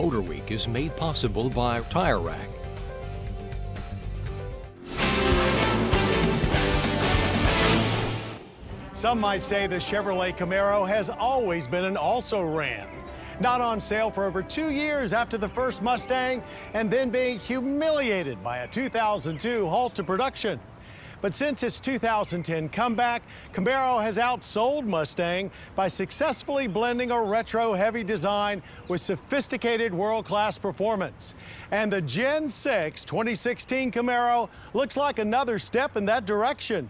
Motor Week is made possible by Tire Rack. Some might say the Chevrolet Camaro has always been an also-ran. Not on sale for over 2 years after the first Mustang, and then being humiliated by a 2002 halt to production. But since its 2010 comeback, Camaro has outsold Mustang by successfully blending a retro-heavy design with sophisticated world-class performance. And the Gen 6 2016 Camaro looks like another step in that direction.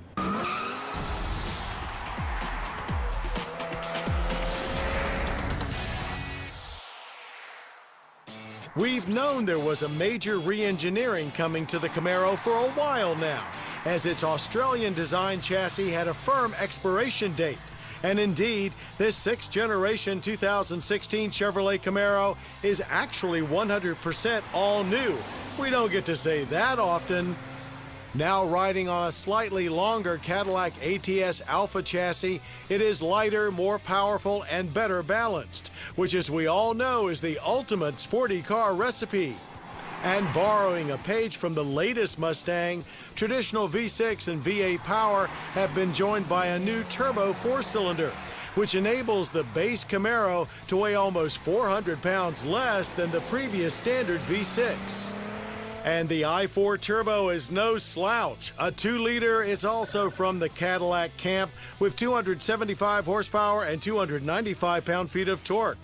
We've known there was a major re-engineering coming to the Camaro for a while now, as its Australian design chassis had a firm expiration date. And indeed, this 6th generation 2016 Chevrolet Camaro is actually 100% all new. We don't get to say that often. Now riding on a slightly longer Cadillac ATS Alpha chassis, it is lighter, more powerful, and better balanced, which, as we all know, is the ultimate sporty car recipe. And borrowing a page from the latest Mustang, traditional V6 and V8 power have been joined by a new turbo 4-cylinder, which enables the base Camaro to weigh almost 400 pounds less than the previous standard V6. And the i4 Turbo is no slouch. A 2-liter, it's also from the Cadillac camp with 275 horsepower and 295 pound-feet of torque.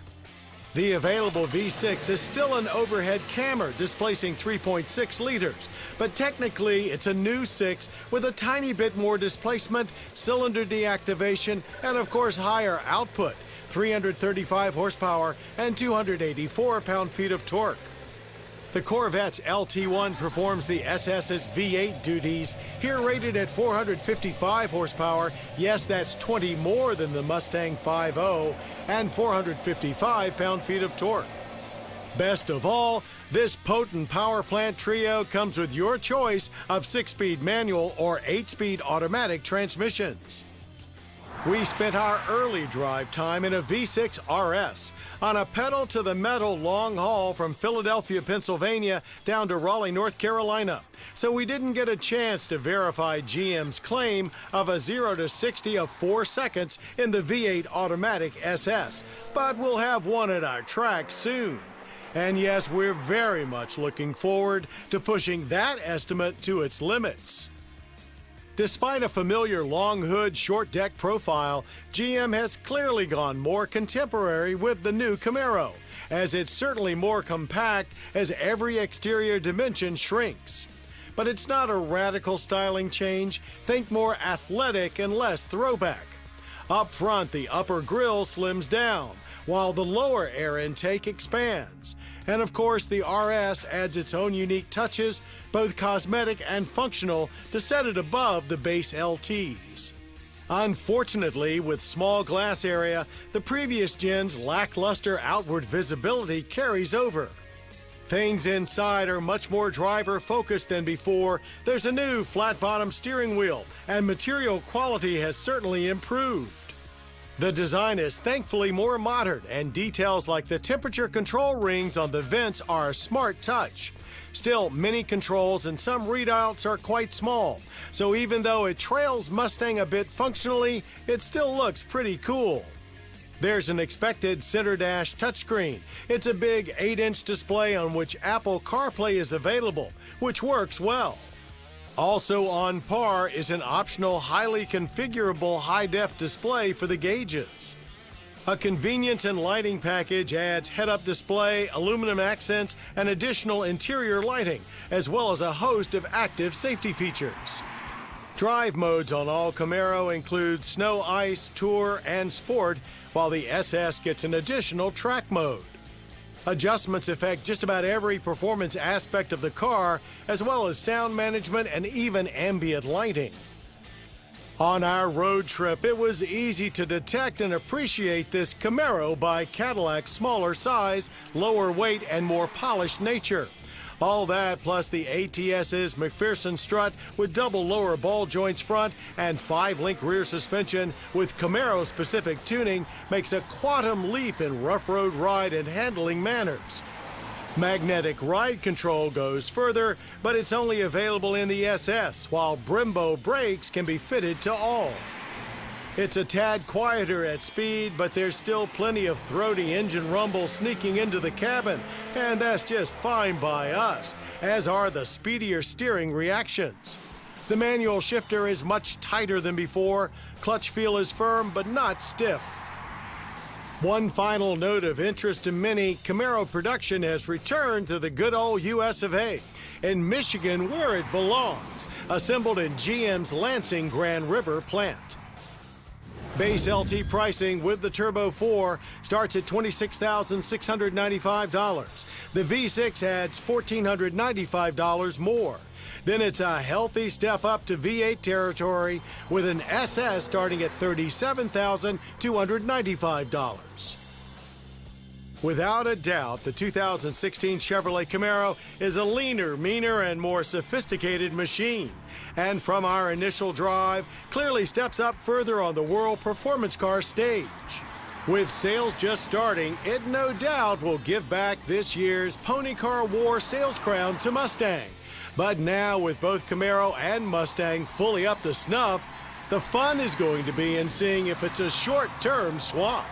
The available V6 is still an overhead cammer, displacing 3.6 liters, but technically it's a new 6 with a tiny bit more displacement, cylinder deactivation, and of course higher output, 335 horsepower and 284 pound-feet of torque. The Corvette's LT1 performs the SS's V8 duties, here rated at 455 horsepower. Yes, that's 20 more than the Mustang 5.0, and 455 pound-feet of torque. Best of all, this potent power plant trio comes with your choice of 6-speed manual or 8-speed automatic transmissions. We spent our early drive time in a V6 RS on a pedal-to-the-metal long haul from Philadelphia, Pennsylvania down to Raleigh, North Carolina. So we didn't get a chance to verify GM's claim of a 0 to 60 of 4 seconds in the V8 automatic SS, but we'll have one at our track soon. And yes, we're very much looking forward to pushing that estimate to its limits. Despite a familiar long hood, short deck profile, GM has clearly gone more contemporary with the new Camaro, as it's certainly more compact as every exterior dimension shrinks. But it's not a radical styling change. Think more athletic and less throwback. Up front, the upper grille slims down, while the lower air intake expands. And of course, the RS adds its own unique touches, both cosmetic and functional, to set it above the base LTs. Unfortunately, with small glass area, the previous gen's lackluster outward visibility carries over. Things inside are much more driver-focused than before. There's a new flat-bottom steering wheel, and material quality has certainly improved. The design is thankfully more modern, and details like the temperature control rings on the vents are a smart touch. Still, many controls and some readouts are quite small, so even though it trails Mustang a bit functionally, it still looks pretty cool. There's an expected center dash touchscreen. It's a big 8-inch display on which Apple CarPlay is available, which works well. Also on par is an optional highly configurable high-def display for the gauges. A convenience and lighting package adds head-up display, aluminum accents, and additional interior lighting, as well as a host of active safety features. Drive modes on all Camaro include Snow, Ice, Tour, and Sport, while the SS gets an additional track mode. Adjustments affect just about every performance aspect of the car, as well as sound management and even ambient lighting. On our road trip, it was easy to detect and appreciate this Camaro by Cadillac's smaller size, lower weight, and more polished nature. All that plus the ATS's McPherson strut with double lower ball joints front and 5-link rear suspension with Camaro-specific tuning makes a quantum leap in rough road ride and handling manners. Magnetic ride control goes further, but it's only available in the SS, while Brembo brakes can be fitted to all. It's a tad quieter at speed, but there's still plenty of throaty engine rumble sneaking into the cabin, and that's just fine by us, as are the speedier steering reactions. The manual shifter is much tighter than before, clutch feel is firm but not stiff. One final note of interest to many, Camaro production has returned to the good old US of A, in Michigan where it belongs, assembled in GM's Lansing Grand River plant. Base LT pricing with the Turbo 4 starts at $26,695. The V6 adds $1,495 more. Then it's a healthy step up to V8 territory with an SS starting at $37,295. Without a doubt, the 2016 Chevrolet Camaro is a leaner, meaner, and more sophisticated machine. And from our initial drive, clearly steps up further on the world performance car stage. With sales just starting, it no doubt will give back this year's Pony Car War sales crown to Mustang. But now, with both Camaro and Mustang fully up to snuff, the fun is going to be in seeing if it's a short-term swap.